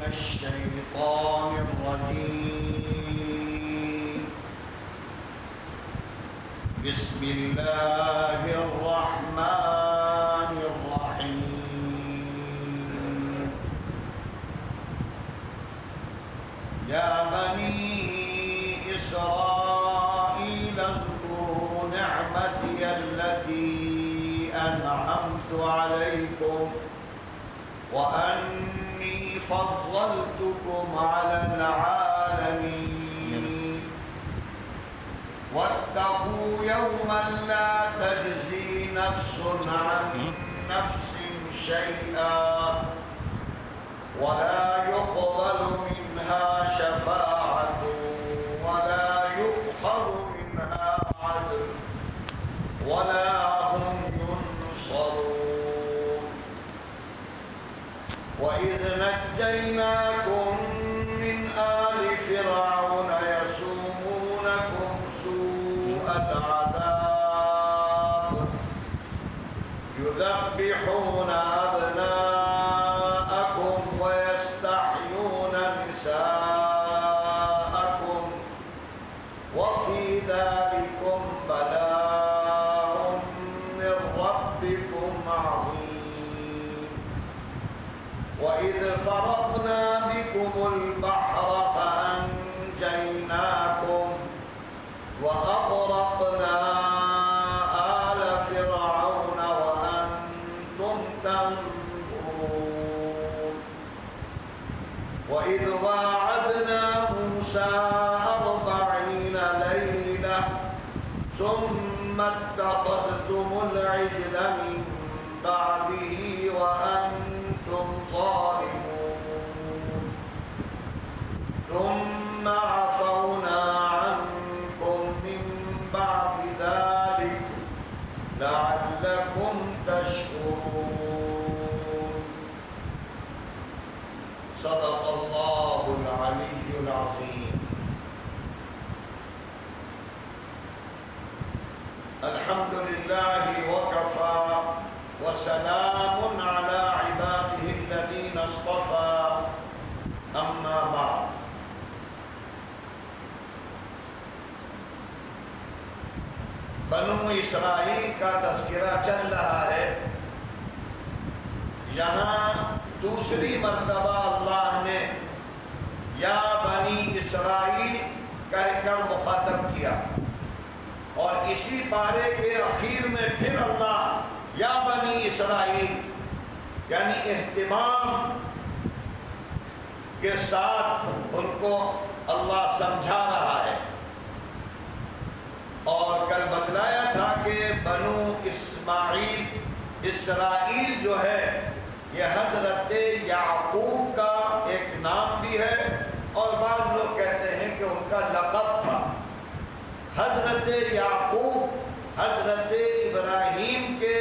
الشيطان الرجيم. بسم الله الرحمن الرحيم. يا بني إسرائيل اذكروا نعمتي التي أنعمت عليكم وأني فضلتكم على العالمين. واتقوا يوما لا تجزي نفس عن نفس شيئا ولا يقبل منها شفاعة ولا يؤخذ منها عدل ولا هم ينصرون. وإذ نجيناكم من آل فرعون يسومونكم سوء العذاب يذبحون أبناءكم ويستحيون نساءكم وفي ذلكم بلاء من ربكم عظيم. وإذ فرضنا بكم البحر فأنجيناكم وأغرقنا آل فرعون وأنتم تنظرون. وإذ واعدنا موسى 40 ليلة ثم اتخذتم العجل من بعده وأنتم ظالمون ثم عفونا عنكم من بعد ذلك لعلكم تشكرون. صدق الله العلي العظيم. الحمد لله وكفى وسلام على عباده الذين اصطفى أما بعد. بنو اسرائیل کا تذکرہ چل رہا ہے. یہاں دوسری مرتبہ اللہ نے یا بنی اسرائیل کہہ کر مخاطب کیا اور اسی پارے کے اخیر میں پھر اللہ یا بنی اسرائیل یعنی اہتمام کے ساتھ ان کو اللہ سمجھا رہا ہے. اور کل بتلایا تھا کہ بنو اسرائیل جو ہے یہ حضرت یعقوب کا ایک نام بھی ہے اور بعض لوگ کہتے ہیں کہ ان کا لقب تھا. حضرت یعقوب حضرت ابراہیم کے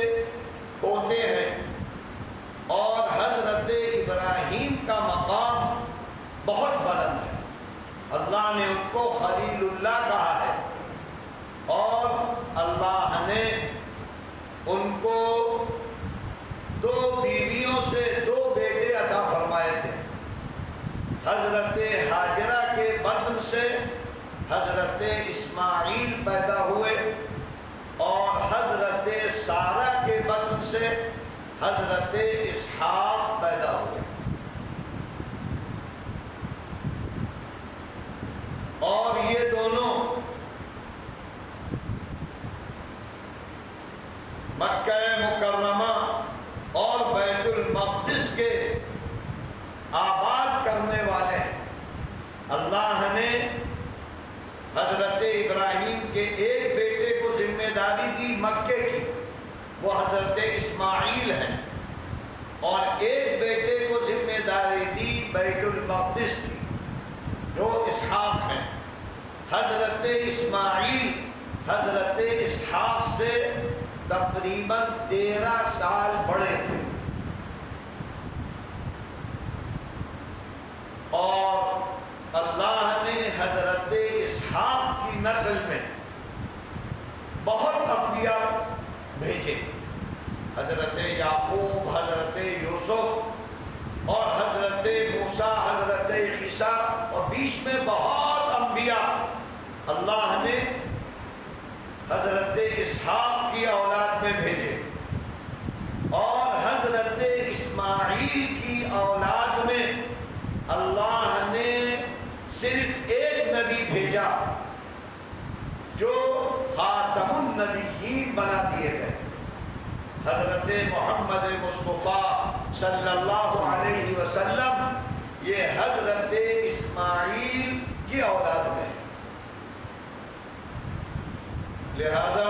پوتے ہیں اور حضرت ابراہیم کا مقام بہت بلند ہے. اللہ نے ان کو خلیل اللہ کہا ہے اور اللہ نے ان کو 2 بیویوں سے 2 بیٹے عطا فرمائے تھے. حضرت ہاجرہ کے بطن سے حضرت اسماعیل پیدا ہوئے اور حضرت سارہ کے بطن سے حضرت اسحاق پیدا ہوئے. اور یہ دونوں مکہ مکرمہ اور بیت المقدس کے آباد کرنے والے ہیں. اللہ نے حضرت ابراہیم کے ایک بیٹے کو ذمہ داری دی مکے کی، وہ حضرت اسماعیل ہیں، اور ایک بیٹے کو ذمہ داری دی بیت المقدس کی جو اسحاق ہیں. حضرت اسماعیل حضرت اسحاق سے تقریباً 13 سال بڑے تھے اور اللہ نے حضرت اسحاق کی نسل میں بہت انبیاء بھیجے. حضرت یعقوب، حضرت یوسف اور حضرت موسیٰ، عیسیٰ اور بیچ میں بہت انبیاء اللہ نے حضرت اسحاق کی اولاد میں بھیجے، اور حضرت اسماعیل کی اولاد میں اللہ نے صرف ایک نبی بھیجا جو خاتم النبیین بنا دیے گئے، حضرت محمد مصطفیٰ صلی اللہ علیہ وسلم، یہ حضرت اسماعیل کی اولاد میں۔ لہذا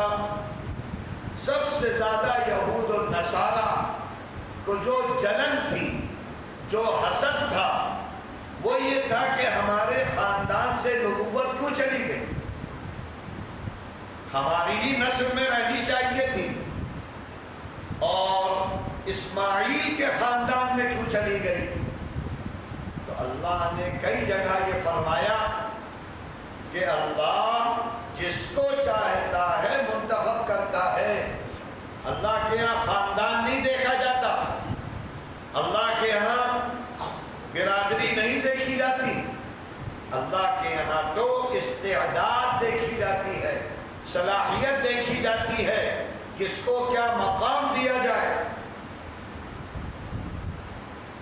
سب سے زیادہ یہود و نصارہ کو جو جلن تھی، جو حسد تھا، وہ یہ تھا کہ ہمارے خاندان سے نبوت کیوں چلی گئی، ہماری ہی نسل میں رہنی چاہیے تھی، اور اسماعیل کے خاندان میں کیوں چلی گئی؟ تو اللہ نے کئی جگہ یہ فرمایا کہ اللہ جس کو چاہتا ہے منتخب کرتا ہے۔ اللہ کے یہاں خاندان نہیں دیکھا جاتا، اللہ کے یہاں برادری نہیں دیکھی جاتی، اللہ کے یہاں تو استعداد دیکھی جاتی ہے، صلاحیت دیکھی جاتی ہے، کس کو کیا مقام دیا جائے۔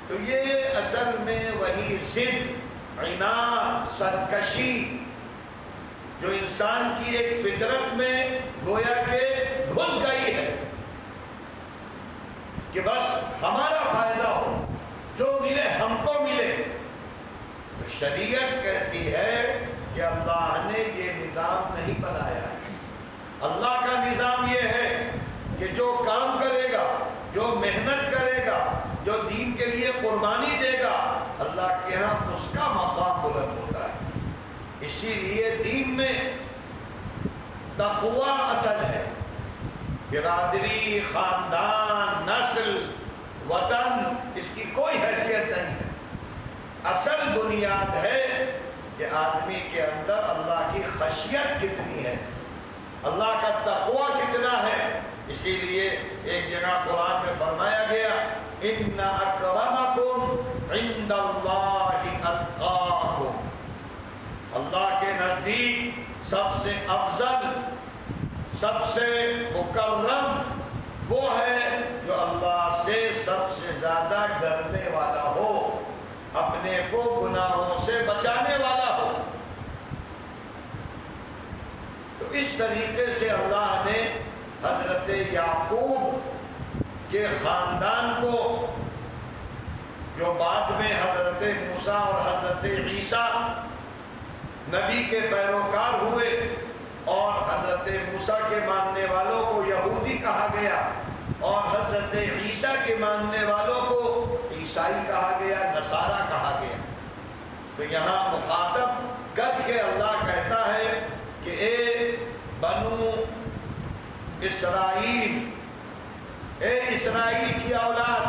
تو یہ اصل میں وہی ضد، عناد، سرکشی جو انسان کی ایک فطرت میں گویا کہ گھس گئی ہے کہ بس ہمارا فائدہ ہو، جو ملے ہم کو ملے۔ تو شریعت کہتی ہے کہ اللہ نے یہ نظام نہیں بنایا ہے۔ اللہ کا نظام یہ ہے کہ جو کام کرے گا، جو محنت کرے گا، جو دین کے لیے قربانی دے گا، اللہ کے ہاں اس کا مقام بلند ہوتا ہے۔ اسی لیے دین میں تقوی اصل ہے، برادری، خاندان، نسل، وطن، اس کی کوئی حیثیت نہیں ہے۔ اصل بنیاد ہے کہ آدمی کے اندر اللہ کی خشیت کتنی ہے، اللہ کا تقوی کتنا ہے۔ اسی لیے ایک جگہ قرآن میں فرمایا گیا ان اکرمکم عند اللہ اتقاکم، اللہ کے نزدیک سب سے افضل، سب سے مکرم وہ ہے جو اللہ سے سب سے زیادہ ڈرنے والا ہو، اپنے کو گناہوں سے بچانے والا ہو۔ تو اس طریقے سے اللہ نے حضرت یعقوب کے خاندان کو، جو بعد میں حضرت موسیٰ اور حضرت عیسیٰ نبی کے پیروکار ہوئے، اور حضرت موسیٰ کے ماننے والوں کو یہودی کہا گیا اور حضرت عیسیٰ کے ماننے والوں کو عیسائی کہا گیا، نصارہ کہا گیا۔ تو یہاں مخاطب کر کے اللہ کہتا ہے کہ اے بنو اسرائیل، اے اسرائیل کی اولاد،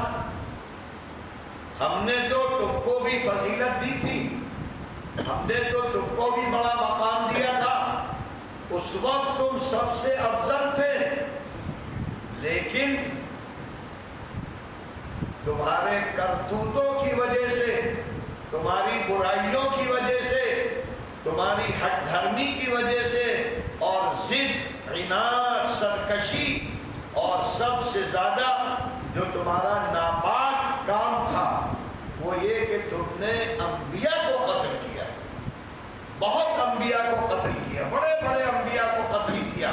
ہم نے تو تم کو بھی فضیلت دی تھی، ہم نے تو تم کو بھی بڑا مقام دیا تھا، اس وقت تم سب سے افضل تھے، لیکن تمہارے کرتوتوں کی وجہ سے، تمہاری برائیوں کی وجہ سے، تمہاری حق دھرمی کی وجہ سے، اور ضد، عناد، سرکشی، اور سب سے زیادہ جو تمہارا ناپاک کام تھا وہ یہ کہ تم نے انبیاء کو قتل کیا، بہت انبیاء کو قتل کیا، بڑے بڑے انبیاء کو قتل کیا۔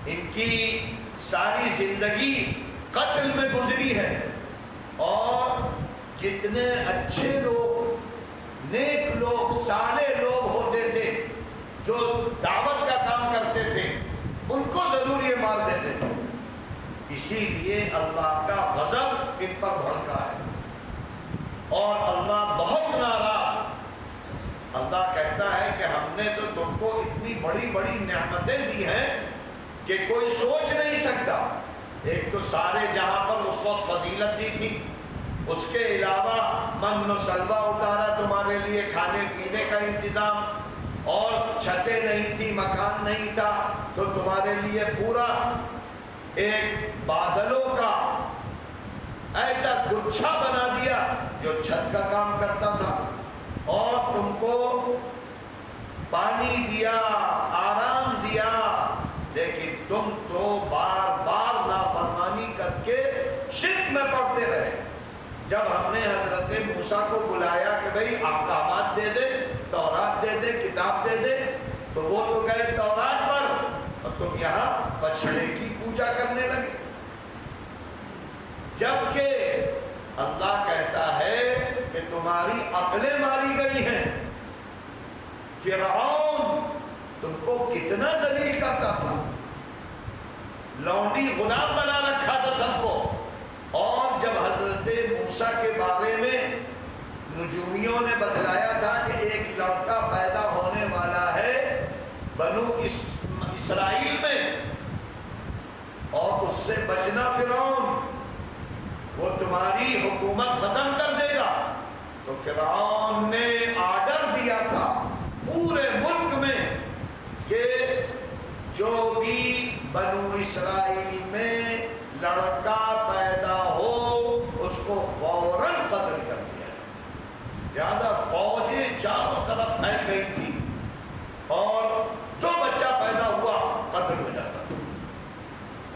ان کی ساری زندگی قتل میں گزری ہے، اور جتنے اچھے لوگ، نیک لوگ، صالح لوگ ہوتے تھے جو دعوت کا کام کرتے تھے، ان کو ضرور یہ مار دیتے تھے۔ اسی لیے اللہ کا غضب ان پر بھڑکا ہے، اور اللہ بہت ناراض۔ اللہ کہتا ہے کہ ہم نے تو تم کو اتنی بڑی بڑی نعمتیں دی ہیں کہ کوئی سوچ نہیں سکتا۔ ایک تو سارے جہاں پر اس وقت فضیلت دی تھی، اس کے علاوہ من و سلوہ اتارا تمہارے لیے، کھانے پینے کا انتظام، اور چھتیں نہیں تھی، مکان نہیں تھا، تو تمہارے لیے پورا ایک بادلوں کا ایسا گچھا بنا دیا جو چھت کا کام کرتا تھا۔ اور تم کو پانی دیا، آرام دیا، لیکن تم تو بار بار نافرمانی کر کے شرک میں پڑتے رہے۔ جب ہم نے حضرت موسیٰ کو بلایا کہ بھئی احکامات دے دے، تورات دے دے، کتاب دے دے، تو وہ تو گئے تورات پر، اور تم یہاں بچھڑے کی پوجا کرنے لگے۔ جبکہ اللہ کہتا ہے کہ تمہاری عقلیں ماری گئی ہیں۔ فرعون تم کو کتنا ذلیل کرتا تھا، لونڈی غلام بنا رکھا تھا سب کو، اور جب حضرت موسیٰ کے بارے میں نجومیوں نے بتلایا تھا کہ ایک لڑکا پیدا ہونے والا ہے بنو اسرائیل میں، اور اس سے بچنا فرعون، وہ تمہاری حکومت ختم کر دے گا، تو فرعون نے آرڈر دیا تھا پورے ملک میں کہ جو بھی بنو اسرائیل میں لڑکا پیدا ہو اس کو فوراً قتل کر دیا۔ زیادہ فوجیں چاروں طرف پھیل گئی تھی، اور جو بچہ پیدا ہوا قتل ہو جاتا تھا۔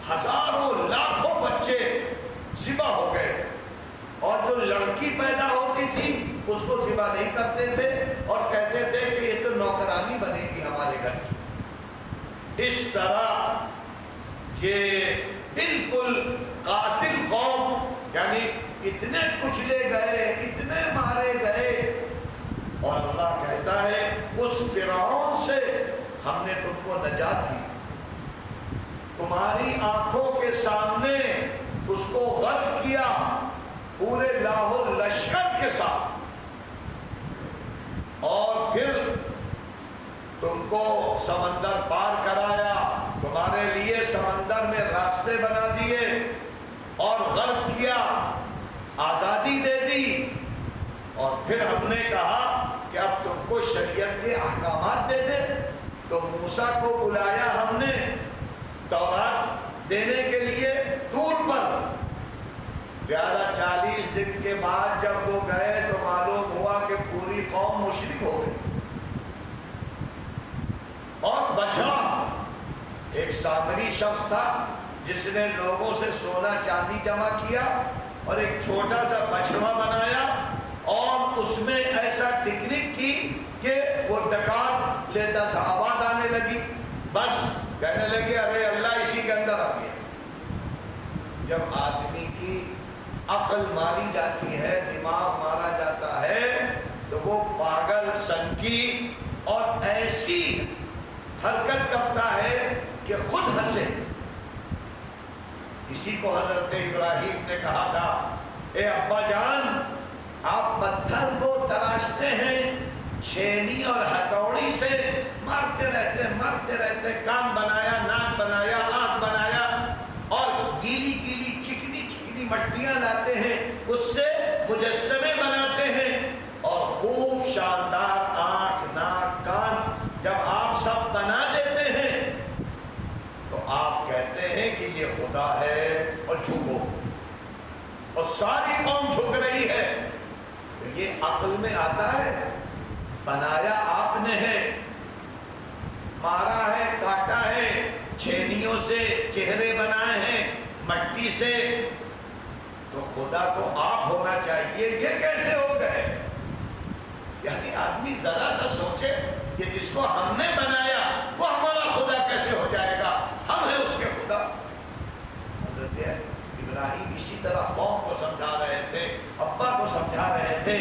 ہزاروں لاکھوں بچے ذبح ہو گئے، اور جو لڑکی پیدا ہوتی تھی اس کو ذبح نہیں کرتے تھے، اور کہتے تھے کہ یہ تو نوکرانی بنے گی ہمارے گھر کی۔ اس طرح یہ بالکل قاتل قوم، یعنی اتنے کچلے گئے، اتنے مارے گئے، اور اللہ کہتا ہے اس فرعون سے ہم نے تم کو نجات دی، تمہاری آنکھوں کے سامنے اس کو غرق کیا پورے لاہو لشکر کے ساتھ، اور پھر تم کو سمندر پار کرایا، تمہارے لیے سمندر میں راستے بنا دیے اور غرق کیا، آزادی دے دی، اور پھر ہم نے کہا کہ اب تم کو شریعت کے احکامات دے دے، تو موسیٰ کو بلایا ہم نے تورات دینے کے لیے دور پر۔ 40 دن کے بعد جب وہ گئے تو معلوم ہوا کہ پوری قوم مشرک ہو گئی، اور بچا ایک سامری شخص تھا جس نے لوگوں سے سونا چاندی جمع کیا اور ایک چھوٹا سا بچڑا بنایا، اور اس میں ایسا ٹکنک کی کہ وہ ڈکار لیتا تھا، آواز آنے لگی، بس کہنے لگے ارے اللہ اسی کے اندر آ گیا۔ جب آدمی کی عقل ماری جاتی ہے، دماغ مارا جاتا ہے، تو وہ پاگل سنکی اور ایسی حرکت کرتا ہے کہ خود ہنسے۔ اسی کو حضرت ابراہیم نے کہا تھا، اے ابا جان آپ پتھر کو تراشتے ہیں، چھینی اور ہتھوڑی سے مارتے رہتے، کان بنایا، ناک بنایا، آنکھ بنایا، اور گیلی گیلی چکنی چکنی مٹیاں لاتے ہیں، اس سے مجسمے بناتے ہیں، اور خوب شاندار آنکھ، ناک، کان جب آپ سب بنا دیتے ہیں تو آپ کہتے ہیں کہ یہ خدا ہے، اور جھکو، اور ساری قوم جھک رہی ہے۔ تو یہ عقل میں آتا ہے؟ بنایا آپ نے ہے، مارا ہے، کاٹا ہے، چھینیوں سے چہرے بنائے ہیں، مٹی سے، تو خدا تو آپ ہونا چاہیے، یہ کیسے ہو گئے؟ یعنی آدمی ذرا سا سوچے کہ جس کو ہم نے بنایا وہ ہمارا خدا کیسے ہو جائے گا، ہم ہیں اس کے خدا۔ حضرت ابراہیم اسی طرح قوم کو سمجھا رہے تھے، ابا کو سمجھا رہے تھے،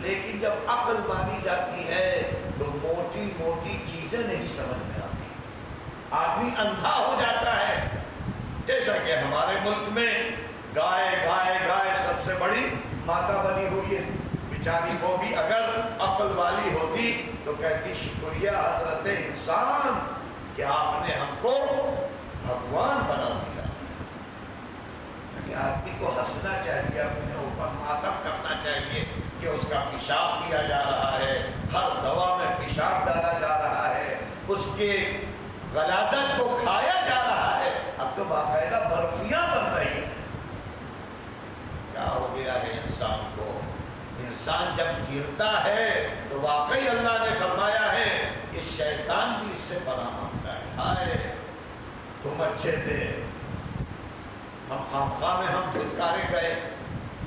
لیکن جب عقل مانی جاتی ہے تو موٹی موٹی چیزیں نہیں سمجھ میں آتی، آدمی اندھا ہو جاتا ہے۔ جیسا کہ ہمارے ملک میں گائے سب سے بڑی ماتا بنی ہوئی ہے، بیچاری وہ بھی اگر عقل والی ہوتی تو کہتی شکریہ حضرت انسان کہ آپ نے ہم کو بھگوان بنا دیا۔ آدمی کو ہنسنا چاہیے، اپنے اوپر ماتم کرنا چاہیے کہ اس کا پیشاب پیا جا رہا ہے، ہر دوا میں پیشاب ڈالا جا رہا ہے، اس کے غلاظت کو کھایا جا رہا ہے، اب تو باقاعدہ برفیاں بن رہی ہیں۔ کیا ہو گیا ہے انسان کو؟ انسان جب گرتا ہے تو واقعی اللہ نے فرمایا ہے کہ شیطان بھی اس سے پناہ مانگتا ہے، ہائے تم اچھے تھے، ہم خامخواہ میں ہم دھتکارے گئے۔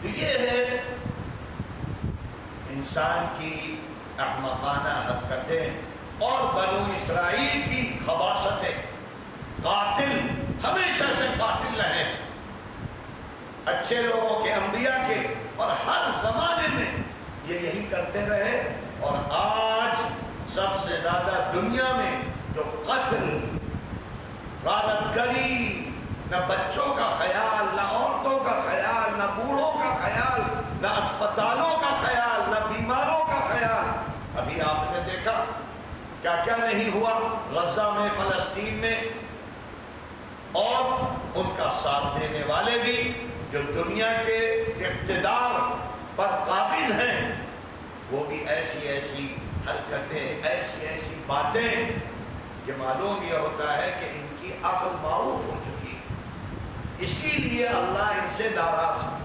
تو یہ ہے انسان کی احمقانہ حرکتیں اور بنو اسرائیل کی خباثتیں۔ قاتل ہمیشہ سے قاتل رہے ہیں، اچھے لوگوں کے، انبیاء کے، اور ہر زمانے میں یہ یہی کرتے رہے۔ اور آج سب سے زیادہ دنیا میں جو قتل، غارت گری، نہ بچوں کا خیال، نہ عورتوں کا خیال، نہ بوڑھوں کا خیال، نہ اسپتالوں کا خیال، نہ بیماروں کا خیال۔ ابھی آپ نے دیکھا کیا کیا نہیں ہوا غزہ میں، فلسطین میں، اور ان کا ساتھ دینے والے بھی جو دنیا کے اقتدار پر قابض ہیں، وہ بھی ایسی ایسی حرکتیں، ایسی ایسی باتیں کہ معلوم یہ ہوتا ہے کہ ان کی عقل معروف ہو چکی ہے۔ اسی لیے اللہ ان سے ناراض ہے،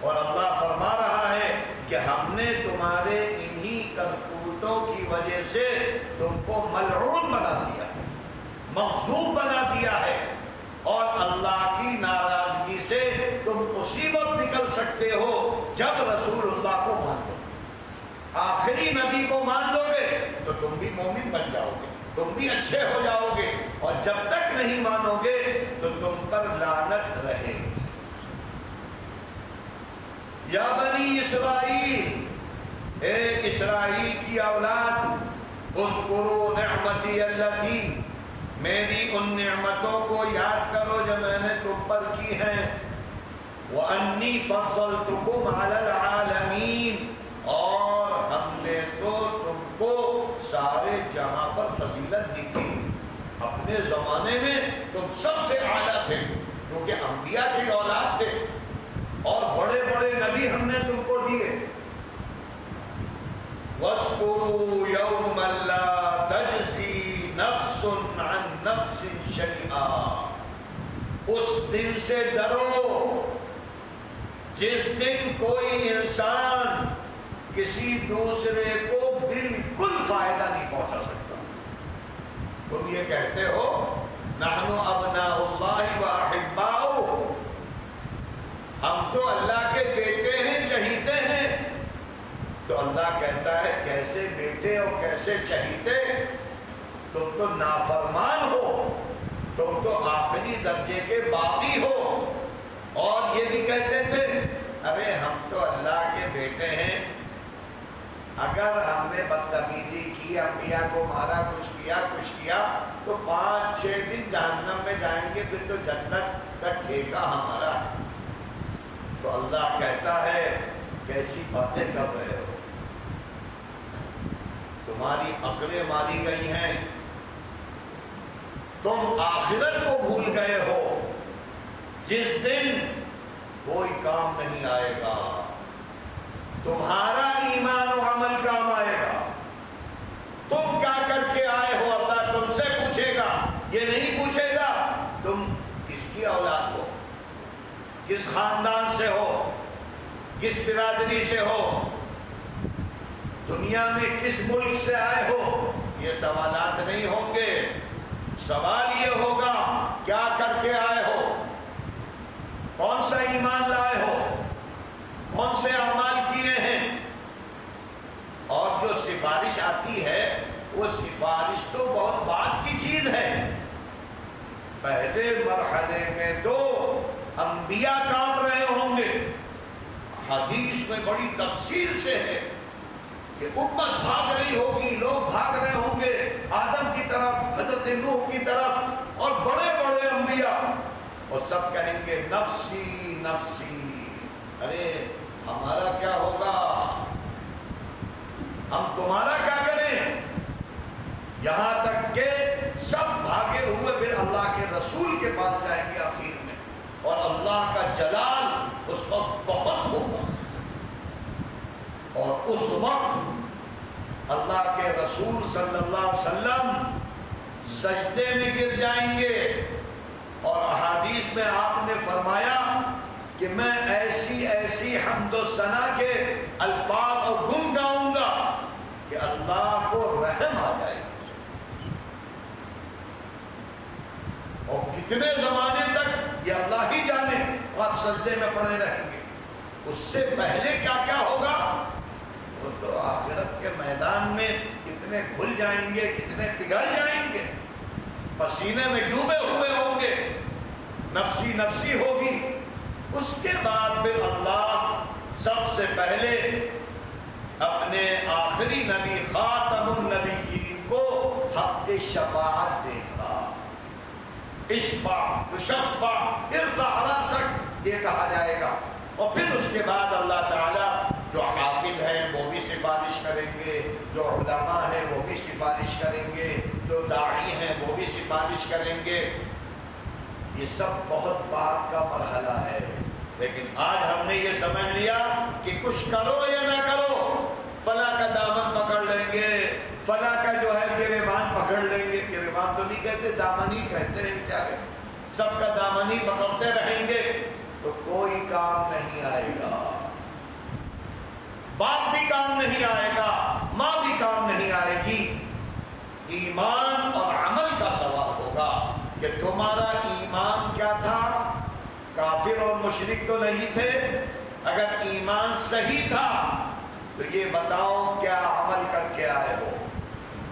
اور اللہ فرما رہا ہے کہ ہم نے تمہارے انہی کرتوتوں کی وجہ سے تم کو ملعون بنا دیا، مغضوب بنا دیا ہے، اور اللہ کی ناراضگی سے تم اسی وقت نکل سکتے ہو جب رسول اللہ کو مان لو۔ آخری نبی کو مان لو گے تو تم بھی مومن بن جاؤ گے، تم بھی اچھے ہو جاؤ گے، اور جب تک نہیں مانو گے تو تم پر لعنت رہے گی۔ یا بنی اسرائیل، اے اسرائیل کی اولاد، اذکروا نعمتی اللتی، میری ان نعمتوں کو یاد کرو جو میں نے تم پر کی ہیں، وَأَنِّي فَضَّلْتُكُمْ عَلَى الْعَالَمِينَ، اور ہم نے تو تم کو سارے جہاں پر فضیلت دی تھی۔ اپنے زمانے میں تم سب سے اعلیٰ تھے کیونکہ انبیاء کی اولاد تھے، اور بڑے بڑے نبی ہم نے تم کو دیے۔ وَاذْكُرُوا يَوْمًا لَا تَجْزِي نَفْسٌ عَن نَفْسٍ شَيْئًا، اس دن سے ڈرو جس دن کوئی انسان کسی دوسرے کو بالکل فائدہ نہیں پہنچا سکتا۔ تم یہ کہتے ہو نحن ابناء اللہ واحباؤہ، ہم تو اللہ کے بیٹے ہیں، چہیتے ہیں، تو اللہ کہتا ہے کیسے بیٹے اور کیسے چہیتے، تم تو نافرمان ہو، تم تو آخری درجے کے باغی ہو۔ اور یہ بھی کہتے تھے ارے ہم تو اللہ کے بیٹے ہیں، اگر ہم نے بدتمیزی کی، انبیاء کو مارا، کچھ کیا تو 5-6 دن جہنم میں جائیں گے، پھر تو جنت کا ٹھیکہ ہمارا ہے۔ تو اللہ کہتا ہے کیسی باتیں کر رہے ہو، تمہاری عقلیں ماری گئی ہیں، تم آخرت کو بھول گئے ہو، جس دن کوئی کام نہیں آئے گا، تمہارا ایمان و عمل کام آئے گا، تم کیا کر کے آئے ہو اللہ تم سے پوچھے گا، یہ نہیں پوچھے گا تم کس کی اولاد ہو، کس خاندان سے ہو، کس برادری سے ہو، دنیا میں کس ملک سے آئے ہو، یہ سوالات نہیں ہوں گے۔ سوال یہ ہوگا کیا کر کے آئے ہو، کون سا ایمان لائے ہو، کون سے اعمال کیے ہیں۔ اور جو سفارش آتی ہے وہ سفارش تو بہت بات کی چیز ہے، پہلے مرحلے میں تو انبیاء کام رہے ہوں گے۔ حدیث میں بڑی تفصیل سے ہے کہ امت بھاگ رہی ہوگی، لوگ بھاگ رہے ہوں گے آدم کی طرف، حضرت نوح کی طرف، اور بڑے بڑے انبیاء، اور سب کہیں گے نفسی نفسی، ارے ہمارا کیا ہوگا، ہم تمہارا کیا کریں، یہاں تک کہ سب بھاگے ہوئے پھر اللہ کے رسول کے پاس جائیں گے آخر میں، اور اللہ کا جلال اس وقت بہت ہوگا، اور اس وقت اللہ کے رسول صلی اللہ علیہ وسلم سجدے میں گر جائیں گے، اور احادیث میں آپ نے فرمایا کہ میں ایسی ایسی حمد و ثنا کے الفاظ اور گن گاؤں گا کہ اللہ کو رحم آ جائے گا. اور کتنے زمانے تک یہ اللہ ہی جانے آپ سجدے میں پڑے رہیں گے. اس سے پہلے کیا کیا ہوگا وہ تو آخرت کے میدان میں کتنے گھل جائیں گے, کتنے پگھل جائیں گے, پسینے میں ڈوبے ہوئے ہوں گے, نفسی نفسی ہوگی. اس کے بعد پھر اللہ سب سے پہلے اپنے آخری نبی خاتم النبیین کو حق کی شفاعت دے گا. اشفع تشفع ارفع راسک یہ کہا جائے گا. اور پھر اس کے بعد اللہ تعالیٰ جو حافظ ہیں وہ بھی سفارش کریں گے, جو علماء ہیں وہ بھی سفارش کریں گے, جو داعی ہیں وہ بھی سفارش کریں گے. یہ سب بہت بعد کا مرحلہ ہے. لیکن آج ہم نے یہ سمجھ لیا کہ کچھ کرو یا نہ کرو, فلاں کا دامن پکڑ لیں گے, فلاں کا جو ہے گریبان پکڑ لیں گے. گریبان تو نہیں کہتے, دامن ہی کہتے ہیں بیچارے. سب کا دامن ہی پکڑتے رہیں گے تو کوئی کام نہیں آئے گا. باپ بھی کام نہیں آئے گا, ماں بھی کام نہیں آئے گی. ایمان اور عمل کا سوال ہوگا کہ تمہارا ایمان کیا تھا. کافر اور مشرک تو نہیں تھے. اگر ایمان صحیح تھا تو یہ بتاؤ کیا عمل کر کے آئے ہو.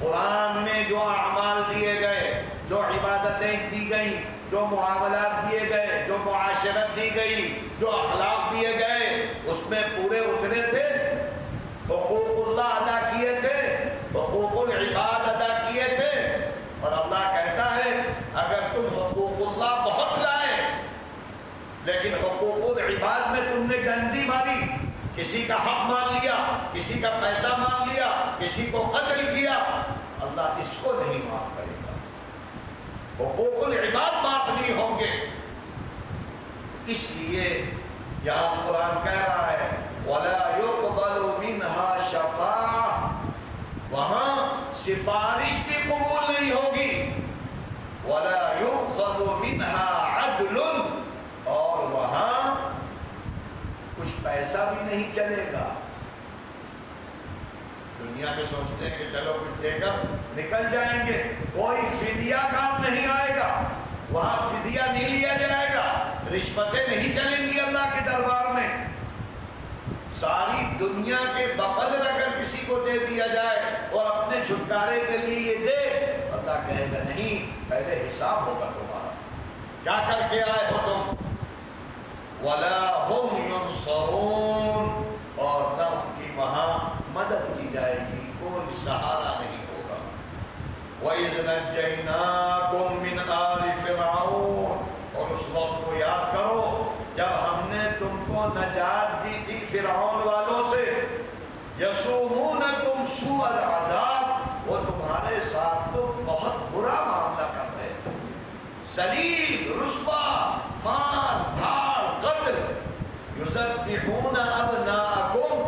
قرآن میں جو اعمال دیے گئے, جو عبادتیں دی گئیں, جو معاملات دیے گئے, جو معاشرت دی گئی, جو اخلاق دیے گئے, اس میں پورے اترے تھے. حقوق اللہ ادا کیے تھے, حقوق العباد ادا کیے تھے. اور اللہ کہتا ہے اگر تم حقوق اللہ بہت لائے لیکن حقوق العباد میں تم نے گندی ماری, کسی کا حق مان لیا, کسی کا پیسہ مان لیا, کسی کو قتل کیا, اللہ اس کو نہیں معاف کرے گا. حقوق العباد معاف نہیں ہوں گے. اس لیے یہاں قرآن کہہ رہا ہے وَلَا يُقْبَلُ مِنْهَا شَفَاعَةٌ, وہاں سفارش بھی قبول نہیں ہوگی. وَلَا يُؤْخَذُ مِنْهَا عَدْلٌ, اور وہاں کچھ پیسہ بھی نہیں چلے گا. دنیا میں سوچتے ہیں کہ چلو کچھ دے کر نکل جائیں گے, کوئی فدیہ کام نہیں آئے گا. وہاں فدیہ نہیں لیا جائے گا, رشوتیں نہیں چلیں گی اللہ کے دربار میں. ساری دنیا کے بقدر اگر کسی کو دے دیا جائے اور اپنے چھٹکارے کے لیے یہ دے, اللہ کہے گا نہیں, پہلے حساب ہوگا تمہارا, کیا کر کے آئے ہو تم. وَلَا هُمْ يُنصَرُونَ, اور نہ ان کی وہاں مدد کی جائے گی, کوئی سہارا نہیں ہوگا. وَإِذْ نَجَّيْنَاكُمْ مِنْ آلِ فِرْعَوْنَ, اور اس وقت کو یاد کرو جب ہم نے تم کو نجات دی تھی فرعون والوں سے. يَسُومُونَكُمْ سُوءَ الْعَذَابِ, وہ تمہارے ساتھ تو بہت برا معاملہ کر رہے تھے, ذلیل, رسوا, مار دھاڑ, قتل. يُذَبِّحُونَ أَبْنَاءَكُمْ,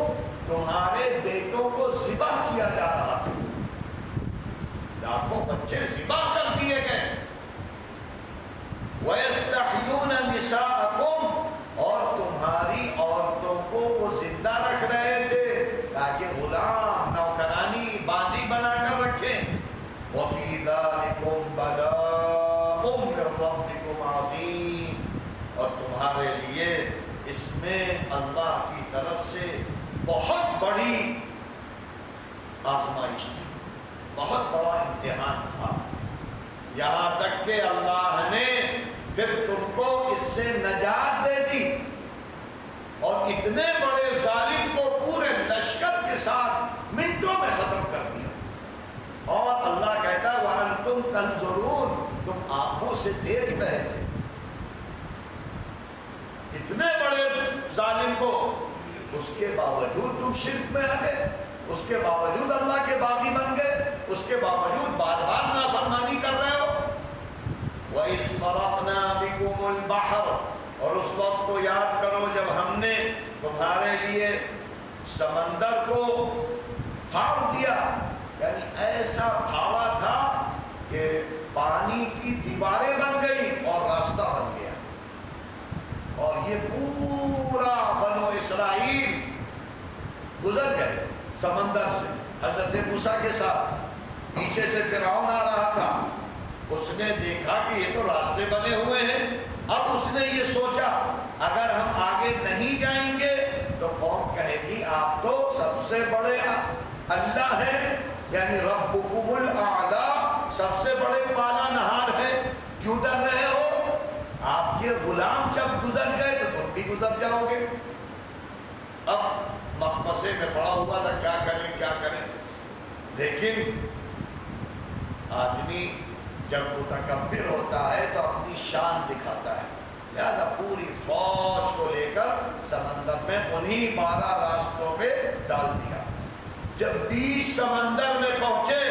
تمہارے بیٹوں کو ذبح کیا جا رہا تھا. لاکھوں بچے ذبح کر دیے گئے. وَيَسْتَحْيُونَ نِسَاءَكُمْ, اور تمہاری عورتوں کو وہ زندہ رکھ رہے تھے تاکہ غلام, نوکرانی, باندی بنا کر رکھیں. وَفِي ذَلِكُمْ بَلَاءٌ مِّن رَّبِّكُمْ عَظِيمٌ, اور تمہارے لیے اس میں اللہ کی طرف سے بہت بڑی آزمائش تھی, بہت بڑا امتحان تھا. یہاں تک کہ اللہ نے پھر تم کو اس سے نجات دے دی اور اتنے بڑے ظالم کو پورے لشکر کے ساتھ منٹوں میں ختم کر دیا. اور اللہ کہتا ہے وَأَنْتُمْ تَنْظُرُونَ, تم آنکھوں سے دیکھ رہے تھے اتنے بڑے ظالم کو. اس کے باوجود تم شرک میں آ گئے, اس کے باوجود اللہ کے باغی بن گئے, اس کے باوجود بار بار نافرمانی کر رہے ہو. وَإِذْ فَرَقْنَا بِكُمُ الْبَحْرَ, اور اس وقت کو یاد کرو جب ہم نے تمہارے لیے سمندر کو پھاڑ دیا, یعنی ایسا پھاڑا تھا کہ پانی کی دیواریں بن گئی اور راستہ بن گیا. اور یہ پورا اسرائیل گزر گئے سمندر سے حضرت موسیٰ کے ساتھ، پیچھے سے فرعون آ رہا تھا، اس نے دیکھا کہ یہ تو راستے بنے ہوئے ہیں، اب اس نے یہ سوچا اگر ہم آگے نہیں جائیں گے تو قوم کہے گی آپ تو سب سے بڑے اللہ ہیں، یعنی ربکم الاعلی، سب سے بڑے پالا نہار ہیں، کیوں ڈر رہے ہو؟ آپ کے غلام جب گزر گئے تو تم بھی گزر جاؤ گے۔ اب مخمصے میں پڑا ہوا تھا کیا کریں کیا کریں، لیکن آدمی جب متکبر ہوتا ہے تو اپنی شان دکھاتا ہے، لہذا پوری فوج کو لے کر سمندر میں انہی 12 راستوں پہ ڈال دیا۔ جب 20 سمندر میں پہنچے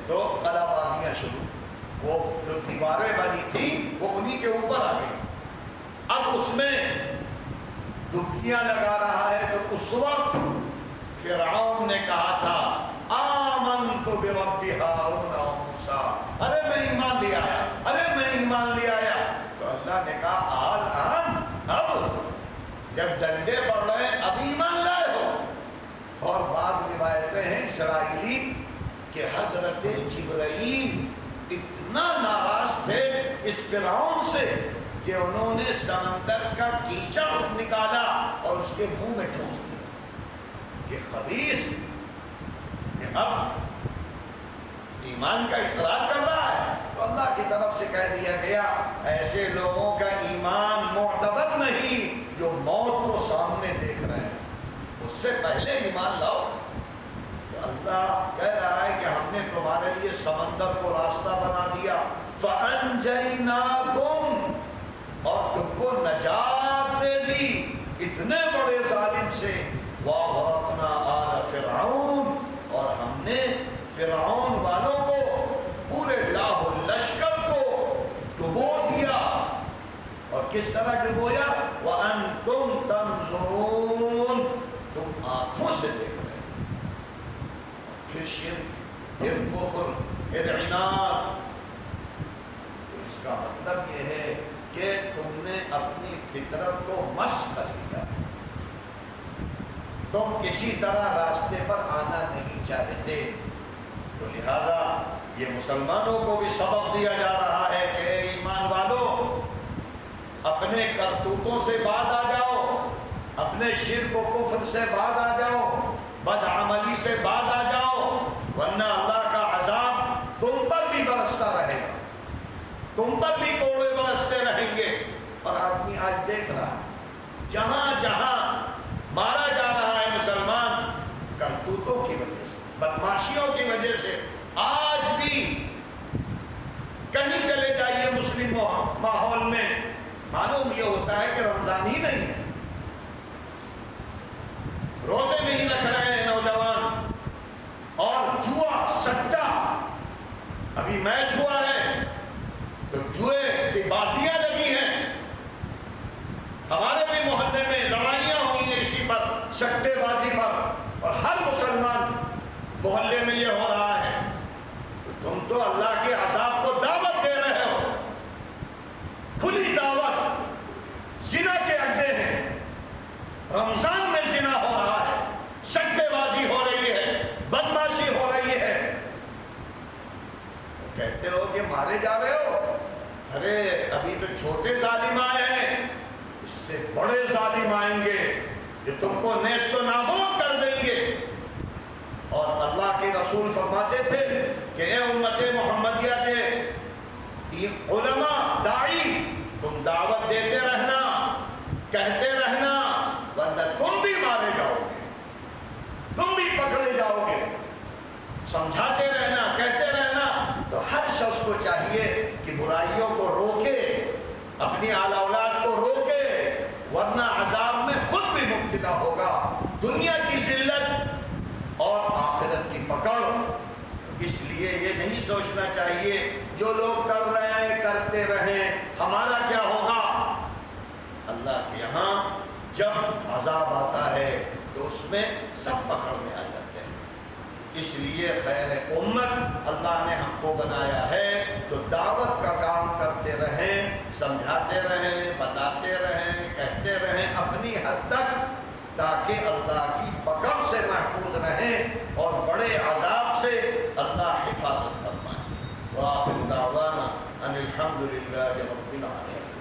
تو قلعہ بازیاں شروع، وہ جو دیواریں بنی تھی وہ انہی کے اوپر آ گئی۔ اب اس میں ڈبکیاں لگا رہا ہے تو اس وقت فرعون نے کہا تھا آمنت برب ہارون و موسیٰ، ارے میں ایمان لے آیا، ارے میں ایمان لے آیا۔ تو اللہ نے کہا آن اب جب ڈنڈے پڑ رہے ہیں اب ایمان لائے ہو۔ اور بعض روایتیں ہیں اسرائیلی کہ حضرت جبرائیل اتنا ناراض تھے اس فرعون سے کہ انہوں نے سمندر کا کیچڑ نکالا اور اس کے منہ میں ٹھونس دیا۔ یہ خبیث کہ اب ایمان کا اقرار کر رہا ہے تو اللہ کی طرف سے کہہ دیا گیا ایسے لوگوں کا ایمان معتبر نہیں جو موت کو سامنے دیکھ رہے ہیں، اس سے پہلے ایمان لاؤ۔ تو اللہ کہہ رہا ہے کہ ہم نے تمہارے لیے سمندر کو راستہ بنا دیا، فَأَنْجَيْنَاكُمْ، اور تم کو نجات دے دی اتنے بڑے ظالم سے، وَأَغْرَقْنَا آلَ فِرْعَوْنَ، اور ہم نے فرعون والوں کو پورے لاہ لشکر کو ڈبو دیا۔ اور کس طرح ڈبویا؟ وَأَنْتُمْ تَنْظُرُونَ، تم آنکھوں سے دیکھ رہے ہیں۔ پھر شرک، پھر کفر، پھر عناد۔ اس کا مطلب یہ ہے کہ تم نے اپنی فطرت کو مسخ کر لیا، تم کسی طرح راستے پر آنا نہیں چاہتے۔ تو لہذا یہ مسلمانوں کو بھی سبق دیا جا رہا ہے کہ ایمان والوں اپنے کرتوتوں سے باز آ جاؤ، اپنے شرک و کفر سے باز آ جاؤ، بدعملی سے باز آ جاؤ، ورنہ اللہ کا عذاب تم پر بھی برستا رہے گا، تم پر بھی کوڑے برستے رہیں گے۔ اور آدمی آج دیکھ رہا ہے جہاں جہاں مارا جا رہا ہے مسلمان کرتوتوں کی وجہ سے، بدماشیوں کی وجہ سے۔ آج بھی کہیں چلے جائیے مسلم ماحول میں معلوم یہ ہوتا ہے کہ رمضان ہی نہیں ہے، روزے نہیں رکھ رہے ہیں نوجوان، اور جوا سٹا، ابھی میچ ہوا ہے تو جوئے کی بازیاں لگی ہیں، ہمارے بھی محلے میں لڑائیاں ہوئی ہیں اسی پر، سٹے بازی پر، اور ہر مسلمان محلے میں یہ ہو رہا ہے۔ تم تو اللہ کے عذاب کو دعوت دے رہے ہو، کھلی دعوت، زنا کے اڈے ہیں، رمضان میں زنا ہو رہا ہے، سٹے بازی ہو رہی ہے، بدماشی ہو رہی ہے، کہتے ہو کہ مارے جا رہے ہو، ارے ابھی تو چھوٹے ظالم آئے ہیں، اس سے بڑے ظالم آئیں گے جو تم کو نیست و نابود کر دیں گے۔ اور اللہ کے رسول فرماتے تھے کہ اے امت محمدیہ کے علماء، داعی، تم دعوت دیتے رہنا، کہتے رہنا، ورنہ تم بھی مارے جاؤ گے، تم بھی پکڑے جاؤ گے۔ سمجھاتے رہنا، کہتے رہنا۔ تو ہر شخص کو چاہیے کہ برائیوں کو روکے، اپنی آل اولاد کو روکے، ورنہ عذاب میں خود بھی مبتلا ہوگا، دنیا کی ذلت اور آخرت کی پکڑ۔ اس لیے یہ نہیں سوچنا چاہیے جو لوگ کر رہے ہیں کرتے رہیں، ہمارا کیا ہوگا۔ اللہ کے یہاں جب عذاب آتا ہے تو اس میں سب پکڑ میں آ جاتے ہیں۔ اس لیے خیر امت اللہ نے ہم کو بنایا ہے تو دعوت کا کام کرتے رہیں، سمجھاتے رہیں، بتاتے رہیں، کہتے رہیں، اپنی حد تک تاکہ اللہ کی پکڑ سے محفوظ رہیں اور بڑے عذاب سے اللہ حفاظت فرمائے۔ وآخر دعوانا ان الحمد للہ رب العالمین۔